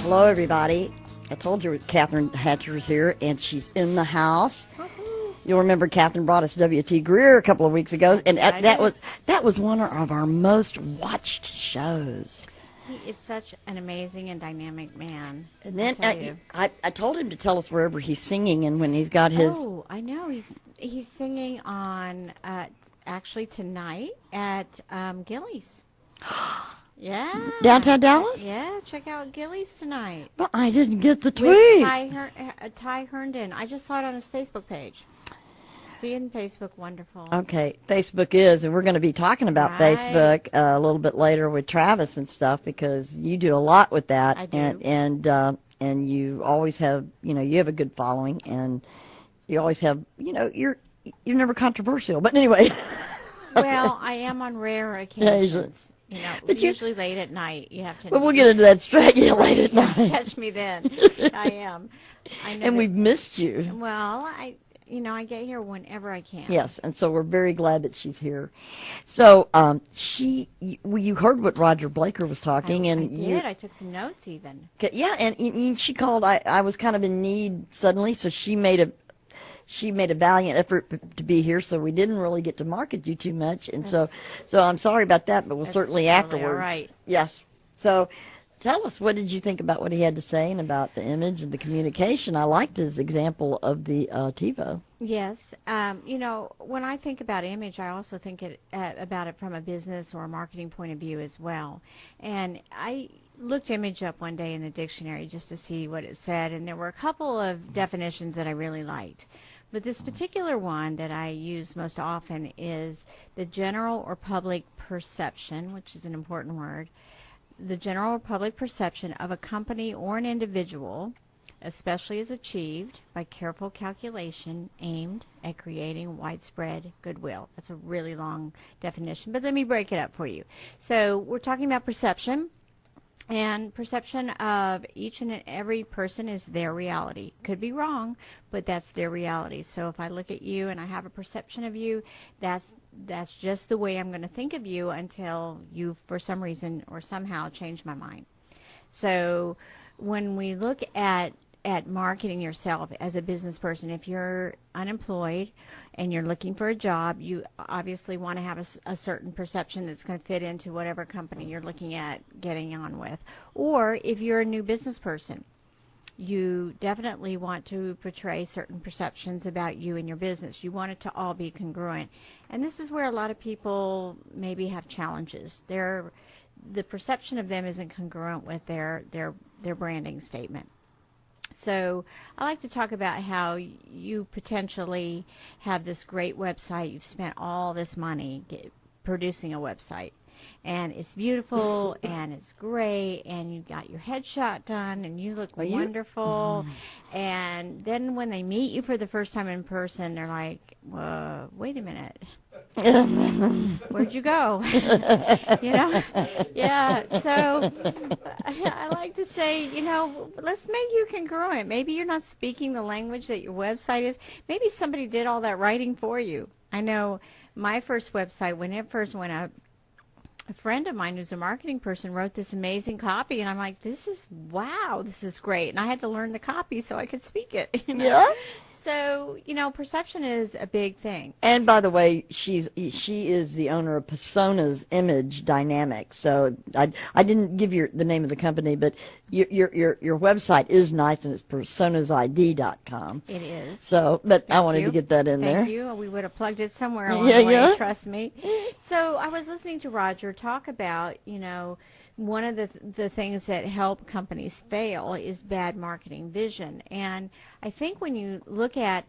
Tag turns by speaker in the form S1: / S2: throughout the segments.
S1: Hello, everybody. I told you Cathrine Hatcher's here, and she's in the house. You'll remember Cathrine brought us W.T. Greer a couple of weeks ago, and that was one of our most watched shows.
S2: He is such an amazing and dynamic man.
S1: And then I told him to tell us wherever he's singing, and when he's got his.
S2: Oh, I know he's singing on actually tonight at Gillies. Yeah.
S1: Downtown Dallas?
S2: Yeah, check out Gillies tonight.
S1: But I didn't get the tweet.
S2: With Ty Herndon. I just saw it on his Facebook page. See it in Facebook, wonderful.
S1: Okay, Facebook is, and we're going to be talking about Facebook a little bit later with Travis and stuff, because you do a lot with that.
S2: I do.
S1: And you always have, you have a good following, and you always have, you're never controversial. But anyway.
S2: Well, I am on rare occasions. But usually late at night. You have to.
S1: But we'll get into that straight late at night.
S2: Catch me then. I am. I know.
S1: And we've missed you.
S2: Well, I get here whenever I can.
S1: Yes, and so we're very glad that she's here. So, you heard what Roger Blaker was talking,
S2: I did. I took some notes even.
S1: Yeah, and she called. I was kind of in need suddenly, so she made a valiant effort to be here, so we didn't really get to market you too much, and so I'm sorry about that, but we'll certainly afterwards.
S2: All right.
S1: Yes. So tell us, what did you think about what he had to say and about the image and the communication? I liked his example of the TiVo.
S2: Yes. When I think about image, I also think about it from a business or a marketing point of view as well. And I looked image up one day in the dictionary just to see what it said, and there were a couple of definitions that I really liked. But this particular one that I use most often is the general or public perception, which is an important word, the general or public perception of a company or an individual, especially as achieved by careful calculation aimed at creating widespread goodwill. That's a really long definition, but let me break it up for you. So we're talking about perception. And perception of each and every person is their reality. Could be wrong, but that's their reality. So if I look at you and I have a perception of you, that's just the way I'm going to think of you until you, for some reason or somehow, change my mind. So when we look at marketing yourself as a business person, if you're unemployed and you're looking for a job, you obviously want to have a certain perception that's going to fit into whatever company you're looking at getting on with. Or if you're a new business person, you definitely want to portray certain perceptions about you and your business. You want it to all be congruent. And this is where a lot of people maybe have challenges. The perception of them isn't congruent with their branding statement. So I like to talk about how you potentially have this great website. You've spent all this money producing a website, and it's beautiful and it's great, and you got your headshot done and you look wonderful. And then when they meet you for the first time in person, they're like, wait a minute. Where'd you go? Yeah. So I like to say, let's make you congruent. Maybe you're not speaking the language that your website is. Maybe somebody did all that writing for you. I know my first website, when it first went up, a friend of mine who's a marketing person wrote this amazing copy, and I'm like, this is great. And I had to learn the copy so I could speak it.
S1: Yeah.
S2: So, perception is a big thing.
S1: And by the way, she is the owner of Persona's Image Dynamics. So I didn't give you the name of the company, but your website is nice, and it's personasid.com.
S2: It is.
S1: So, but I wanted to get that in there.
S2: Thank you. We would have plugged it somewhere along the way, trust me. So I was listening to Roger talk about, one of the things that help companies fail is bad marketing vision. And I think when you look at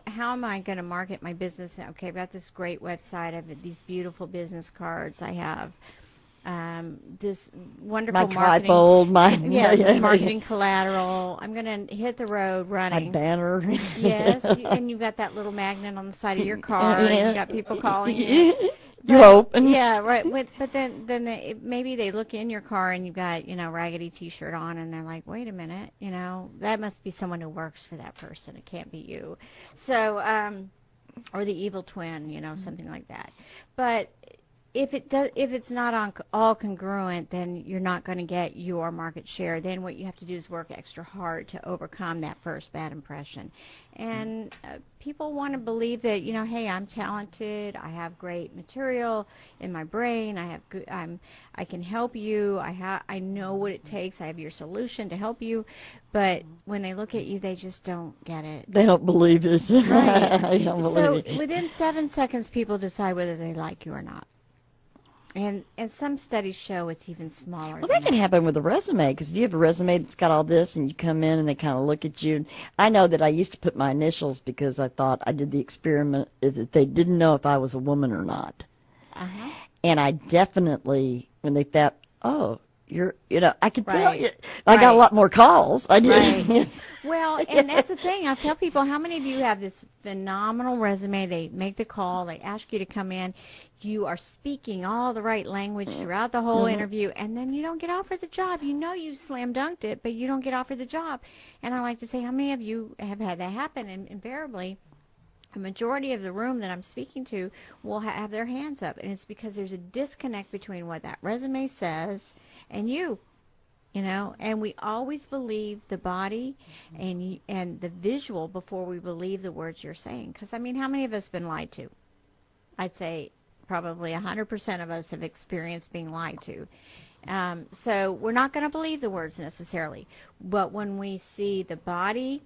S2: how am I going to market my business, okay, I've got this great website, I have these beautiful business cards, I have this wonderful marketing collateral. I'm going to hit the road running.
S1: A banner.
S2: Yes, and you've got that little magnet on the side of your car, and you've got people calling you.
S1: You hope.
S2: Yeah, right. But then maybe they look in your car and you've got, raggedy T-shirt on, and they're like, wait a minute, that must be someone who works for that person. It can't be you. So, or the evil twin, something like that. But if it's not all congruent, then you're not going to get your market share. Then what you have to do is work extra hard to overcome that first bad impression. And people want to believe that, hey, I'm talented, I have great material in my brain, I can help you, I know what it takes, I have your solution to help you. But when they look at you, they just don't get it.
S1: They don't believe it.
S2: Right.
S1: They don't believe
S2: So
S1: it.
S2: within 7 seconds, people decide whether they like you or not. And some studies show it's even smaller.
S1: Well, that can happen with a resume, because if you have a resume that's got all this and you come in and they kind of look at you. And I know that I used to put my initials because I thought I did the experiment that they didn't know if I was a woman or not.
S2: Uh-huh.
S1: And I definitely, when they thought, oh, I could tell
S2: Right.
S1: you. I got a lot more calls. I did.
S2: Right. Well, and that's the thing. I'll tell people, how many of you have this phenomenal resume? They make the call. They ask you to come in. You are speaking all the right language throughout the whole interview, and then you don't get offered the job. You slam dunked it, but you don't get offered the job. And I like to say, how many of you have had that happen? And invariably, a majority of the room that I'm speaking to will have their hands up, and it's because there's a disconnect between what that resume says and you. And we always believe the body and the visual before we believe the words you're saying. Because, how many of us have been lied to? I'd say probably 100% of us have experienced being lied to. So we're not going to believe the words necessarily. But when we see the body,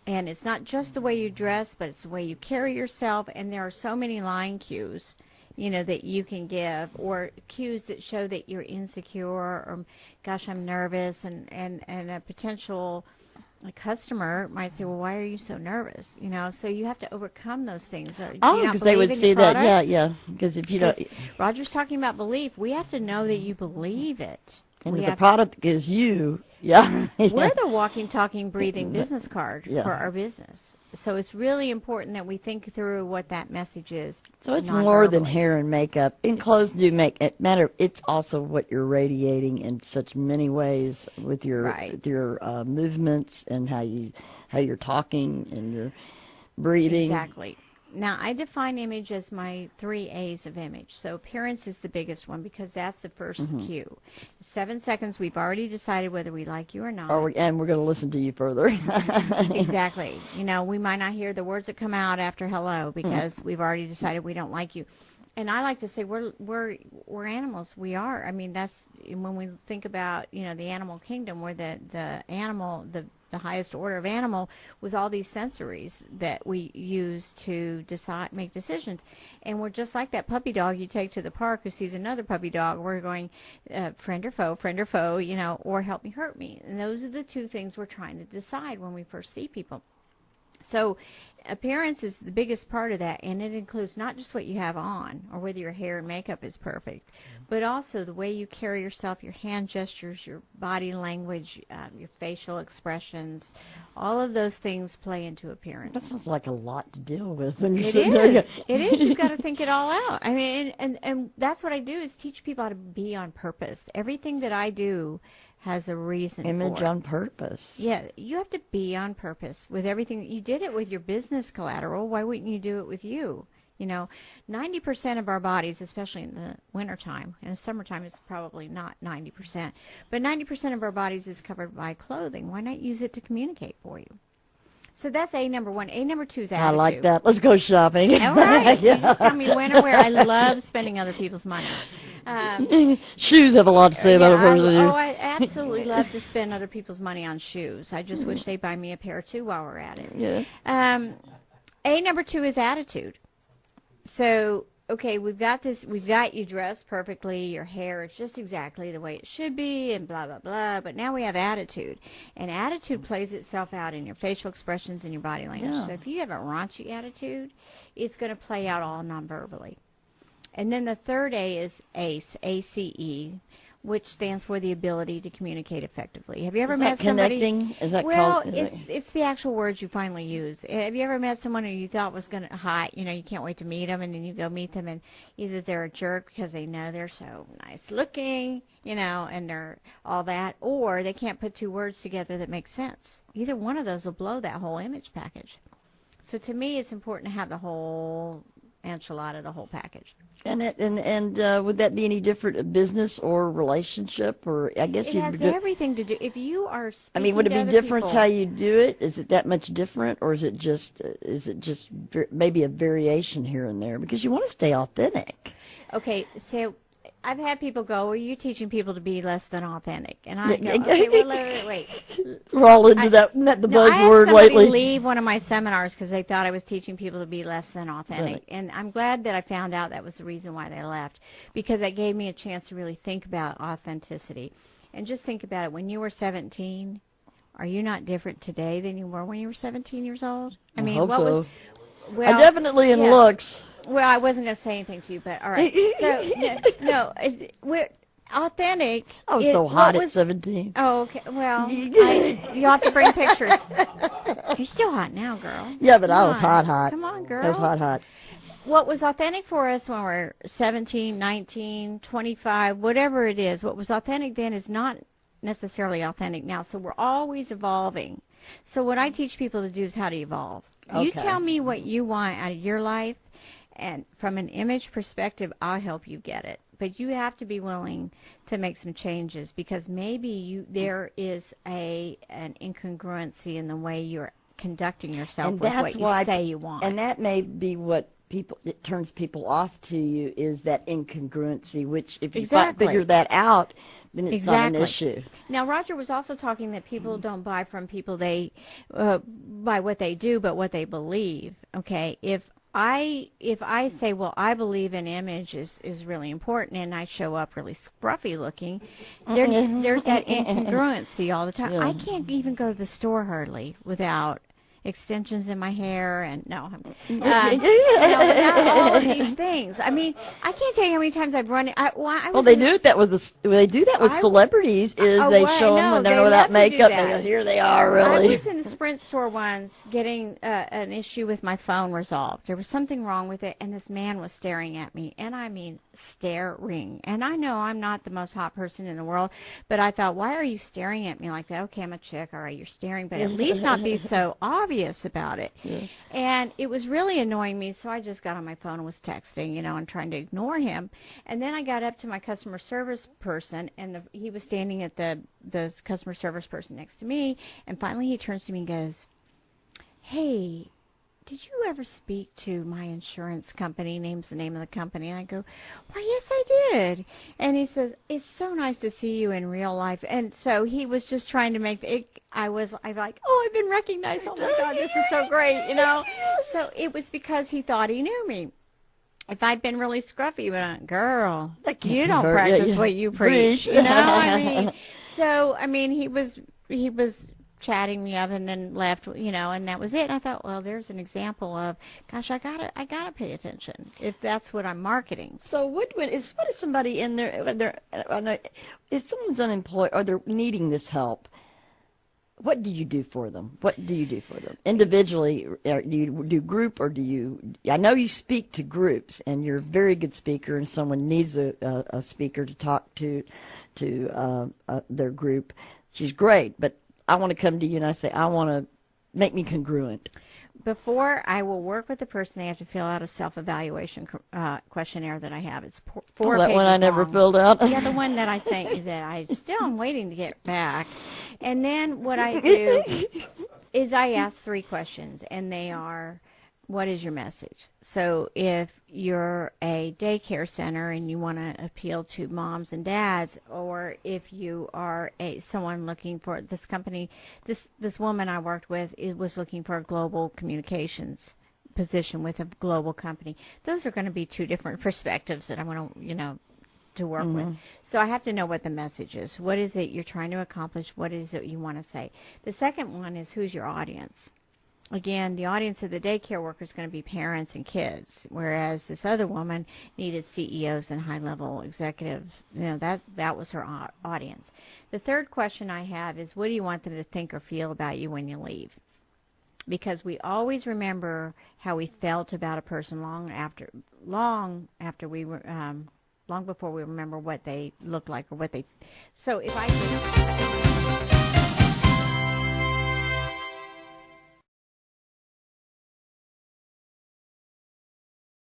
S2: and it's not just the way you dress, but it's the way you carry yourself, and there are so many lying cues that you can give, or cues that show that you're insecure, or gosh, I'm nervous, and a potential customer might say, well, why are you so nervous? So you have to overcome those things.
S1: Because they would see that, yeah. Because if you don't,
S2: Roger's talking about belief. We have to know that you believe it.
S1: And the product is you. Yeah.
S2: We're the walking, talking, breathing business card for our business. So it's really important that we think through what that message is.
S1: So it's more than hair and makeup. And clothes do make it matter. It's also what you're radiating in such many ways with your movements and how you're talking and your breathing.
S2: Exactly. Now, I define image as my 3 A's of image. So appearance is the biggest one because that's the first cue. 7 seconds, we've already decided whether we like you or not.
S1: And we're going to listen to you further.
S2: Exactly. We might not hear the words that come out after hello because we've already decided we don't like you. And I like to say we're animals. We are. That's when we think about, the animal kingdom, we're the animal, the highest order of animal with all these sensories that we use to make decisions. And we're just like that puppy dog you take to the park who sees another puppy dog. We're going, friend or foe, or help me, hurt me. And those are the two things we're trying to decide when we first see people. So appearance is the biggest part of that, and it includes not just what you have on or whether your hair and makeup is perfect, but also the way you carry yourself, your hand gestures, your body language, your facial expressions. All of those things play into appearance.
S1: That sounds like a lot to deal with when you're
S2: It
S1: sitting
S2: is.
S1: there.
S2: It is. You've got to think it all out. And that's what I do is teach people how to be on purpose. Everything that I do has a reason
S1: Image
S2: for it.
S1: on purpose.
S2: Yeah, you have to be on purpose with everything. You did it with your business collateral. Why wouldn't you do it with you? 90% of our bodies, especially in the wintertime, and the summertime is probably not 90%, but 90% of our bodies is covered by clothing. Why not use it to communicate for you? So that's A number 1. A number 2 is attitude.
S1: I like that. Let's go shopping.
S2: All right. You just tell me when or where. I love spending other people's money.
S1: Shoes have a lot to say about a person.
S2: I absolutely love to spend other people's money on shoes. I just wish they'd buy me a pair too while we're at it.
S1: Yeah.
S2: A number 2 is attitude. So, okay, we've got you dressed perfectly, your hair is just exactly the way it should be, and blah, blah, blah, but now we have attitude. And attitude plays itself out in your facial expressions and your body language.
S1: Yeah.
S2: So if you have a raunchy attitude, it's going to play out all non-verbally. And then the third A is ACE, A-C-E, which stands for the ability to communicate effectively. Have you ever met somebody?
S1: Connecting? Is that
S2: well,
S1: called?
S2: it's the actual words you finally use. Have you ever met someone who you thought was going to hot? You can't wait to meet them, and then you go meet them, and either they're a jerk because they know they're so nice looking, and they're all that, or they can't put 2 words together that make sense. Either one of those will blow that whole image package. So to me, it's important to have the whole enchilada, the whole package.
S1: And would that be any different, a business or relationship, or I guess
S2: It has everything to do. If you are speaking,
S1: I mean, would it
S2: to
S1: be
S2: other
S1: different
S2: people,
S1: how you do it? Is it that much different, or is it just maybe a variation here and there? Because you want to stay authentic.
S2: Okay, so I've had people go, "Are you teaching people to be less than authentic?" And I go, "Okay, well, wait.
S1: We're all into the
S2: No, I
S1: buzzword
S2: had somebody
S1: lately.
S2: leave one of my seminars because they thought I was teaching people to be less than authentic.
S1: Right.
S2: And I'm glad that I found out that was the reason why they left, because that gave me a chance to really think about authenticity. And just think about it. When you were 17, are you not different today than you were when you were 17 years old?
S1: I hope
S2: what
S1: so.
S2: was... Well,
S1: I definitely in
S2: yeah.
S1: looks.
S2: Well, I wasn't going to say anything to you, but all right. So, we're authentic.
S1: I was so hot at 17.
S2: Oh, okay. Well, you'll have to bring pictures. You're still hot now, girl.
S1: Yeah, but
S2: Come
S1: I was
S2: on.
S1: hot.
S2: Come on, girl.
S1: I was hot.
S2: What was authentic for us when we're 17, 19, 25, whatever it is, what was authentic then is not necessarily authentic now. So we're always evolving. So what I teach people to do is how to evolve. You
S1: Okay.
S2: tell me what you want out of your life, and from an image perspective, I'll help you get it. But you have to be willing to make some changes, because maybe there is an incongruency in the way you're conducting yourself with what you say you want.
S1: And that may be what it turns people off to you, is that incongruency, which if you figure that out, then it's not an issue.
S2: Now, Roger was also talking that people don't buy from people by what they do, but what they believe. Okay, if I say, well, I believe an image is really important, and I show up really scruffy looking, there's that incongruency all the time.
S1: Yeah.
S2: I can't even go to the store hardly without extensions in my hair, and without all of these things. I mean, I can't tell you how many times I've run.
S1: They do that with celebrities. They show them when they're without makeup. And they go, here they are, really.
S2: I was in the Sprint store once getting an issue with my phone resolved. There was something wrong with it, and this man was staring at me, and I mean staring. And I know I'm not the most hot person in the world, but I thought, why are you staring at me like that? Okay, I'm a chick. All right, you're staring, but at least not be so obvious about it. Yeah. And it was really annoying me, so I just got on my phone and was texting, and trying to ignore him. And then I got up to my customer service person, and he was standing at the customer service person next to me, and finally he turns to me and goes, "Hey, did you ever speak to my insurance company?" Names the name of the company. And I go, "Why, yes, I did." And he says, "It's so nice to see you in real life." And so he was just trying to make I'm like, oh, I've been recognized. Oh my God, this is so great, So it was because he thought he knew me. If I'd been really scruffy, but girl, you don't practice what you preach. So I mean, he was chatting me up and then left, and that was it. And I thought, well, there's an example of, gosh, I gotta pay attention if that's what I'm marketing.
S1: So what is somebody in there? If someone's unemployed or they're needing this help, what do you do for them? Individually? Do you do group, or do you? I know you speak to groups, and you're a very good speaker, and someone needs a speaker to talk to their group. She's great, but I want to come to you and I say, I want to make me congruent.
S2: Before I will work with the person, they have to fill out a self-evaluation questionnaire that I have. It's 4 pages
S1: that one I never filled out.
S2: Yeah, the one that I sent you that I still am waiting to get back. And then what I do is I ask 3 questions, and they are, what is your message? So if you're a daycare center and you want to appeal to moms and dads, or if you are someone looking for this company, this woman I worked with was looking for a global communications position with a global company. Those are going to be 2 different perspectives that I'm going to, to work with. So I have to know what the message is. What is it you're trying to accomplish? What is it you want to say? The second one is, who's your audience? Again, the audience of the daycare worker is going to be parents and kids, whereas this other woman needed CEOs and high-level executives. That was her audience. The third question I have is, what do you want them to think or feel about you when you leave? Because we always remember how we felt about a person long before we remember what they looked like or what they. So if I.